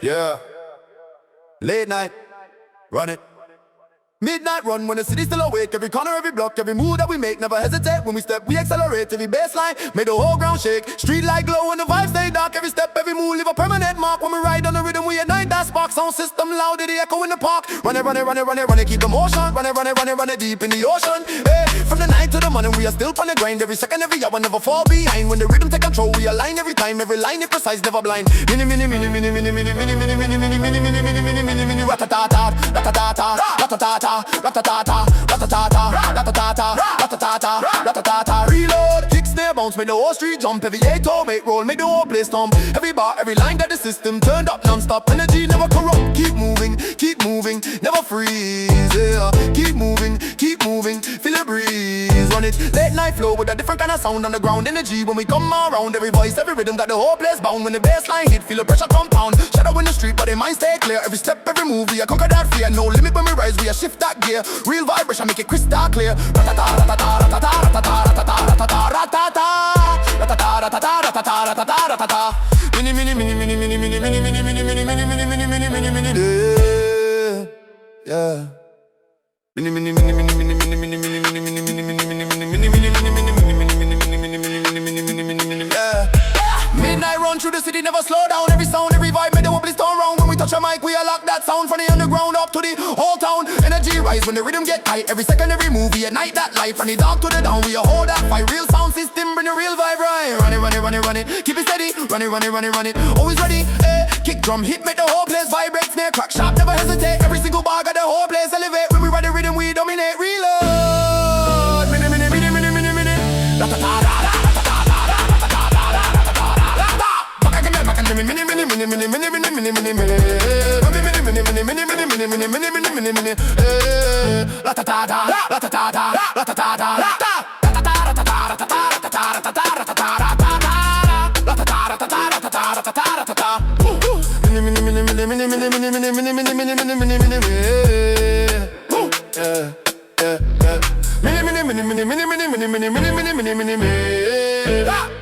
Yeah. Late night, run it. Midnight run when the city's still awake. Every corner, every block, every move that we make. Never hesitate when we step, we accelerate. Every baseline, make the whole ground shake. Street light glow and the vibes stay dark. Every step, every move, leave a permanent mark. When we ride on the rhythm, we ignite that spark. Sound system loud, the echo in the park. Run it, run it, run it, run it, run it, keep the motion. Run it, run it, run it, run it deep in the ocean. Hey, from the night to the morning, we are still on the grind. Every second, every hour, never fall behind. When the rhythm take control, we align every time. Every line is precise, never blind. Mini, mini, mini, mini, mini, mini, mini, mini, mini, mini, mini, mini, mini, mini, mini, mini, ratatata, ratatata, ratatata, ratatata. Ratatata, ratatata, ratatata, ratatata. Reload, kick, snare, bounce, make the whole street jump. Every A-toe, make roll, make the whole place stomp. Every bar, every line got the system turned up non-stop. Energy never corrupt, keep moving, never freeze. Yeah, keep moving, feel the breeze. Run it, late night flow with a different kind of sound. Underground energy when we come around. Every voice, every rhythm got the whole place bound. When the bass line hit, feel the pressure compound. Shadow in the street, but their mind stay clear. Every step, every move, we a conquer that fear. No limit when we rise, we a shift that gear. Real vibration, make it crystal clear. Ratata, ratata, ratata, ratata, ratata, ratata, ratata, ratata, ratata, ratata, ratata. Mini, mini, mini, mini, mini, mini, mini, mini, mini, mini, mini, mini, mini, mini, mini, mini, yeah. Mini, mini, mini, mini, mini, mini, mini, mini, mini, mini, mini, mini, mini, mini, mini, mini, mini, mini, mini, yeah. Midnight run through the city, never slow down. Every sound, every vibe, make the whole place turn round. When we touch a mic, we unlock that sound from the underground up to the whole town. Energy rise when the rhythm get tight. Every second, every move, we ignite that light. From the dark to the down, we hold that fight. Real sound system, bring the real vibe right. Run it, run it, run it, run it. Keep it steady. Run it, run it, run it, run it. Always ready. Kick drum, hit, make the whole place vibrate. Snare, crack, sharp, never hesitate. Every single bar got the whole place elevate. When we ride the rhythm, we dominate. Reload. Mini, mini, mini, mini, mini, mini. Yeah.